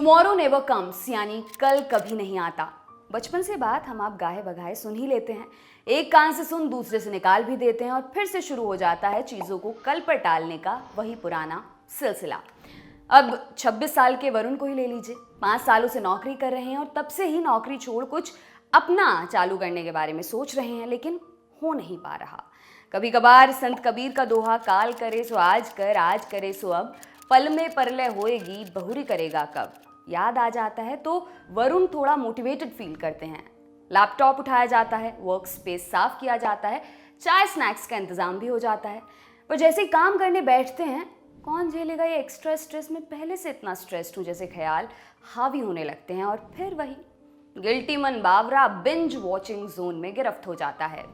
Tomorrow never comes यानी कल कभी नहीं आता। बचपन से बात हम आप गाहे बगाहे सुन ही लेते हैं, एक कान से सुन दूसरे से निकाल भी देते हैं और फिर से शुरू हो जाता है चीज़ों को कल पर टालने का वही पुराना सिलसिला। अब 26 साल के वरुण को ही ले लीजिए, 5 सालों से नौकरी कर रहे हैं और तब से ही नौकरी छोड़ कुछ अपना चालू करने के बारे में सोच रहे हैं, लेकिन हो नहीं पा रहा। कभी कभार संत कबीर का दोहा, काल करे सो आज कर, आज करे सो अब, पल में परलय होएगी, बहुरी करेगा कब, याद आ जाता है तो वरुण थोड़ा मोटिवेटेड फील करते हैं। लैपटॉप उठाया जाता है, वर्क स्पेस साफ किया जाता है, चाय स्नैक्स का इंतजाम भी हो जाता है, पर जैसे ही काम करने बैठते हैं, कौन झेलेगा ये एक्स्ट्रा स्ट्रेस, में पहले से इतना स्ट्रेस्ड हूँ जैसे ख्याल हावी होने लगते हैं और फिर वही गिल्टी मन बावरा बिंज वॉचिंग जोन में गिरफ्त हो जाता है।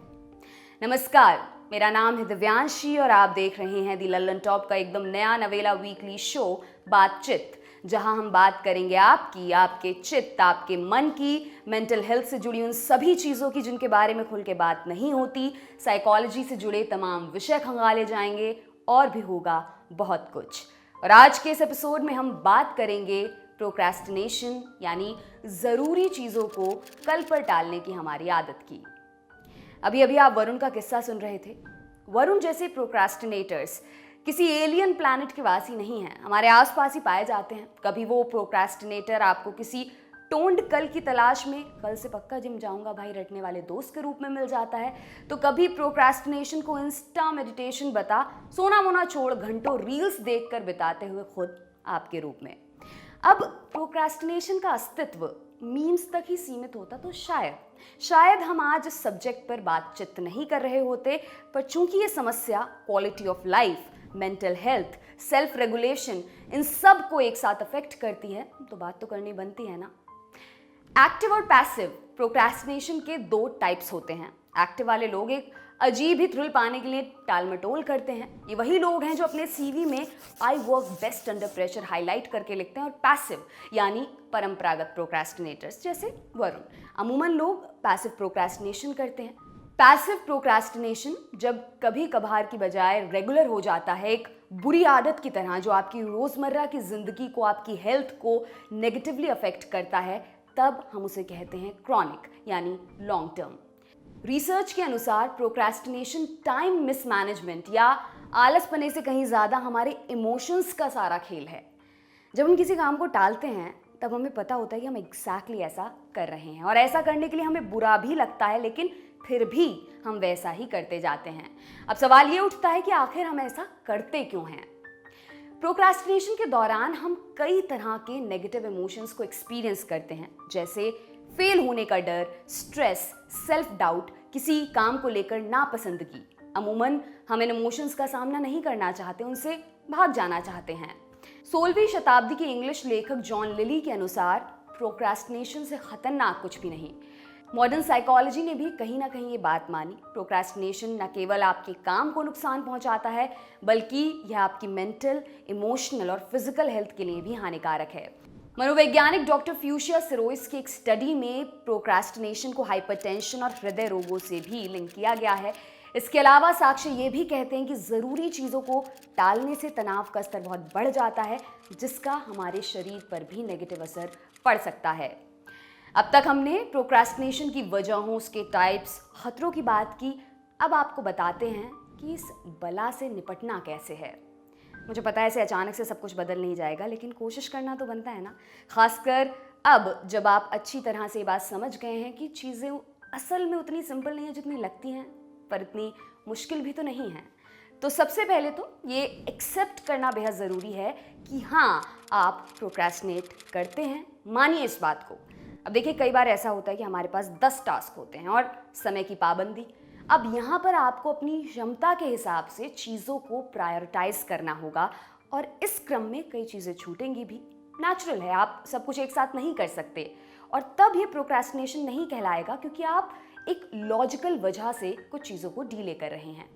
नमस्कार, मेरा नाम है दिव्यांशी और आप देख रहे हैं दी लल्लन टॉप का एकदम नया नवेला वीकली शो बातचित, जहां हम बात करेंगे आपकी, आपके चित्त, आपके मन की, मेंटल हेल्थ से जुड़ी उन सभी चीज़ों की जिनके बारे में खुल के बात नहीं होती, साइकोलॉजी से जुड़े तमाम विषय खंगाले जाएंगे और भी होगा बहुत कुछ। और आज के इस एपिसोड में हम बात करेंगे प्रोक्रेस्टिनेशन यानी ज़रूरी चीज़ों को कल पर टालने की हमारी आदत की। अभी अभी आप वरुण का किस्सा सुन रहे थे। वरुण जैसे प्रोक्रेस्टिनेटर्स किसी एलियन प्लैनेट के वासी नहीं हैं, हमारे आसपास ही पाए जाते हैं। कभी वो प्रोक्रेस्टिनेटर आपको किसी टोंड कल की तलाश में, कल से पक्का जिम जाऊंगा भाई, रटने वाले दोस्त के रूप में मिल जाता है, तो कभी प्रोक्रेस्टिनेशन को इंस्टा मेडिटेशन बता सोना मोना छोड़ घंटों रील्स देखकर बिताते हुए खुद आपके रूप में। अब प्रोक्रेस्टिनेशन का अस्तित्व मीम्स तक ही सीमित होता तो शायद हम आज इस सब्जेक्ट पर बातचीत नहीं कर रहे होते, पर चूंकि ये समस्या quality of life, mental health, self regulation, इन सब को एक साथ अफेक्ट करती है, तो बात तो करनी बनती है ना। एक्टिव और पैसिव प्रोक्रेस्टिनेशन के दो टाइप्स होते हैं। एक्टिव वाले लोग एक अजीब ही थ्रिल पाने के लिए टाल मटोल करते हैं। ये वही लोग हैं जो अपने सीवी में I work best under pressure highlight करके लिखते हैं। और पैसिव यानी परंपरागत प्रोक्रेस्टिनेटर्स जैसे वरुण, अमूमन लोग पैसिव प्रोक्रेस्टिनेशन करते हैं। पैसिव प्रोक्रेस्टिनेशन जब कभी कभार की बजाय रेगुलर हो जाता है, एक बुरी आदत की तरह जो आपकी रोजमर्रा की जिंदगी को, आपकी हेल्थ को नेगेटिवली अफेक्ट करता है, तब हम उसे कहते हैं क्रॉनिक यानी लॉन्ग टर्म। रिसर्च के अनुसार प्रोक्रेस्टिनेशन टाइम मिसमैनेजमेंट या आलसपने से कहीं ज़्यादा हमारे इमोशंस का सारा खेल है। जब हम किसी काम को टालते हैं तब हमें पता होता है कि हम एग्जैक्टली ऐसा कर रहे हैं और ऐसा करने के लिए हमें बुरा भी लगता है, लेकिन फिर भी हम वैसा ही करते जाते हैं। अब सवाल ये उठता है कि आखिर हम ऐसा करते क्यों हैं? प्रोक्रेस्टिनेशन के दौरान हम कई तरह के नेगेटिव इमोशंस को एक्सपीरियंस करते हैं, जैसे फेल होने का डर, स्ट्रेस, सेल्फ डाउट, किसी काम को लेकर नापसंदगी। अमूमन हम इन इमोशंस का सामना नहीं करना चाहते, उनसे भाग जाना चाहते हैं। 16वीं शताब्दी के इंग्लिश लेखक जॉन लिली के अनुसार प्रोक्रेस्टिनेशन से खतरनाक कुछ भी नहीं। मॉडर्न साइकोलॉजी ने भी कहीं ना कहीं ये बात मानी। प्रोक्रेस्टिनेशन न केवल आपके काम को नुकसान पहुंचाता है, बल्कि यह आपकी मेंटल, इमोशनल और फिजिकल हेल्थ के लिए भी हानिकारक है। मनोवैज्ञानिक डॉक्टर फ्यूशिया सिरोइस की एक स्टडी में प्रोक्रेस्टिनेशन को हाइपरटेंशन और हृदय रोगों से भी लिंक किया गया है। इसके अलावा साक्ष्य ये भी कहते हैं कि ज़रूरी चीज़ों को टालने से तनाव का स्तर बहुत बढ़ जाता है, जिसका हमारे शरीर पर भी नेगेटिव असर पड़ सकता है। अब तक हमने प्रोक्रेस्टिनेशन की वजहों, उसके टाइप्स, खतरों की बात की। अब आपको बताते हैं कि इस बला से निपटना कैसे है। मुझे पता है ऐसे अचानक से सब कुछ बदल नहीं जाएगा, लेकिन कोशिश करना तो बनता है ना। खासकर अब जब आप अच्छी तरह से ये बात समझ गए हैं कि चीज़ें असल में उतनी सिंपल नहीं है जितनी लगती हैं, पर इतनी मुश्किल भी तो नहीं है। तो सबसे पहले तो ये एक्सेप्ट करना बेहद ज़रूरी है कि हाँ, आप प्रोक्रेस्टिनेट करते हैं, मानिए इस बात को। अब देखिए, कई बार ऐसा होता है कि हमारे पास 10 टास्क होते हैं और समय की पाबंदी। अब यहाँ पर आपको अपनी क्षमता के हिसाब से चीज़ों को प्रायोरिटाइज करना होगा और इस क्रम में कई चीज़ें छूटेंगी भी। नेचुरल है, आप सब कुछ एक साथ नहीं कर सकते और तब ये प्रोक्रेस्टिनेशन नहीं कहलाएगा, क्योंकि आप एक लॉजिकल वजह से कुछ चीज़ों को डीले कर रहे हैं।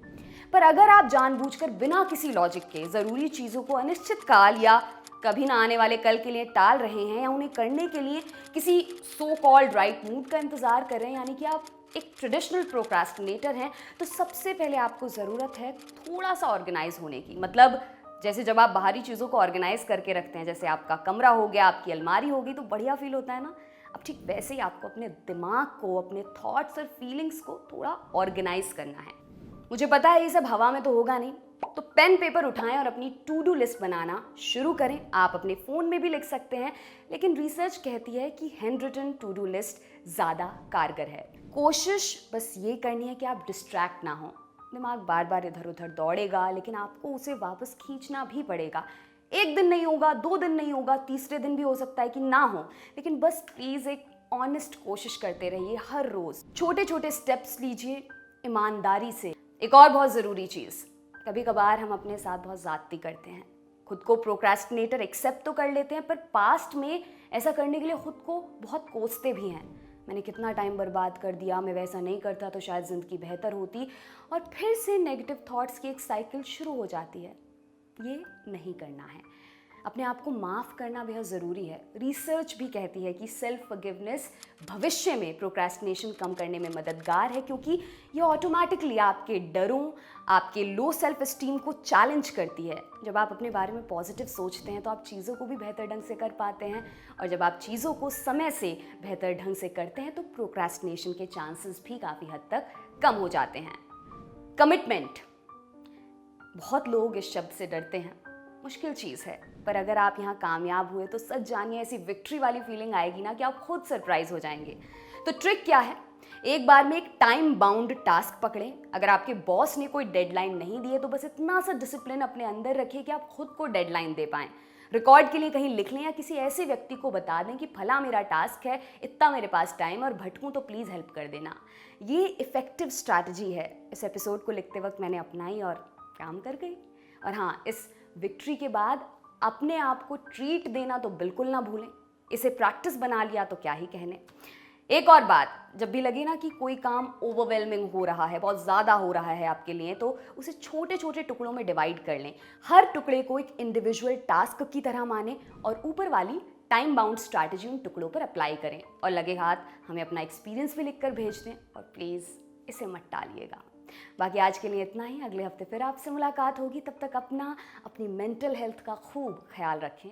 पर अगर आप जानबूझकर बिना किसी लॉजिक के ज़रूरी चीज़ों को अनिश्चित काल या कभी ना आने वाले कल के लिए टाल रहे हैं या उन्हें करने के लिए किसी सो कॉल्ड राइट मूड का इंतज़ार कर रहे हैं, यानी कि आप एक ट्रेडिशनल प्रोक्रेस्टिनेटर हैं, तो सबसे पहले आपको ज़रूरत है थोड़ा सा ऑर्गेनाइज होने की। मतलब जैसे जब आप बाहरी चीज़ों को ऑर्गेनाइज करके रखते हैं, जैसे आपका कमरा हो गया, आपकी अलमारी होगी, तो बढ़िया फील होता है ना। अब ठीक वैसे ही आपको अपने दिमाग को, अपने थॉट्स और फीलिंग्स को थोड़ा ऑर्गेनाइज करना है। मुझे पता है ये सब हवा में तो होगा नहीं, तो पेन पेपर उठाएं और अपनी टू डू लिस्ट बनाना शुरू करें। आप अपने फ़ोन में भी लिख सकते हैं, लेकिन रिसर्च कहती है कि hand written to do list ज़्यादा कारगर है। कोशिश बस ये करनी है कि आप डिस्ट्रैक्ट ना हो। दिमाग बार बार इधर उधर दौड़ेगा, लेकिन आपको उसे वापस खींचना भी पड़ेगा। एक दिन नहीं होगा, 2 दिन नहीं होगा, तीसरे दिन भी हो सकता है कि ना हो, लेकिन बस प्लीज़ एक ऑनेस्ट कोशिश करते रहिए। हर रोज़ छोटे छोटे स्टेप्स लीजिए ईमानदारी से। एक और बहुत ज़रूरी चीज़, कभी कभार हम अपने साथ बहुत ज़्यादती करते हैं, खुद को प्रोक्रेस्टिनेटर एक्सेप्ट तो कर लेते हैं, पर पास्ट में ऐसा करने के लिए खुद को बहुत कोसते भी हैं। मैंने कितना टाइम बर्बाद कर दिया, मैं वैसा नहीं करता तो शायद ज़िंदगी बेहतर होती, और फिर से नेगेटिव थॉट्स की एक साइकिल शुरू हो जाती है। ये नहीं करना है। अपने आप को माफ़ करना बेहद ज़रूरी है। रिसर्च भी कहती है कि सेल्फ फॉरगिवनेस भविष्य में प्रोक्रेस्टिनेशन कम करने में मददगार है, क्योंकि ये ऑटोमेटिकली आपके डरों, आपके लो सेल्फ एस्टीम को चैलेंज करती है। जब आप अपने बारे में पॉजिटिव सोचते हैं तो आप चीज़ों को भी बेहतर ढंग से कर पाते हैं, और जब आप चीज़ों को समय से बेहतर ढंग से करते हैं तो प्रोक्रेस्टिनेशन के चांसेस भी काफ़ी हद तक कम हो जाते हैं। कमिटमेंट, बहुत लोग इस शब्द से डरते हैं। मुश्किल चीज़ है, पर अगर आप यहाँ कामयाब हुए तो सच जानिए ऐसी विक्ट्री वाली फीलिंग आएगी ना कि आप खुद सरप्राइज हो जाएंगे। तो ट्रिक क्या है? एक बार में एक टाइम बाउंड टास्क पकड़ें। अगर आपके बॉस ने कोई डेडलाइन नहीं दी है तो बस इतना सा डिसिप्लिन अपने अंदर रखिए कि आप खुद को डेडलाइन दे पाएं। रिकॉर्ड के लिए कहीं लिख लें या किसी ऐसे व्यक्ति को बता दें कि फला मेरा टास्क है, इतना मेरे पास टाइम, और भटकूं तो प्लीज़ हेल्प कर देना। ये इफ़ेक्टिव स्ट्रैटेजी है। इस एपिसोड को लिखते वक्त मैंने अपनाई और काम कर गई। और हाँ, इस विक्ट्री के बाद अपने आप को ट्रीट देना तो बिल्कुल ना भूलें। इसे प्रैक्टिस बना लिया तो क्या ही कहने। एक और बात, जब भी लगे ना कि कोई काम ओवरवेलमिंग हो रहा है, बहुत ज़्यादा हो रहा है आपके लिए, तो उसे छोटे छोटे टुकड़ों में डिवाइड कर लें। हर टुकड़े को एक इंडिविजुअल टास्क की तरह मानें और ऊपर वाली टाइम बाउंड स्ट्रैटेजी उन टुकड़ों पर अप्लाई करें। और लगे हाथ हमें अपना एक्सपीरियंस भी लिख कर भेज दें, और प्लीज़ इसे मत टालिएगा। बाकी आज के लिए इतना ही। अगले हफ्ते फिर आपसे मुलाकात होगी। तब तक अपनी मेंटल हेल्थ का खूब ख्याल रखें।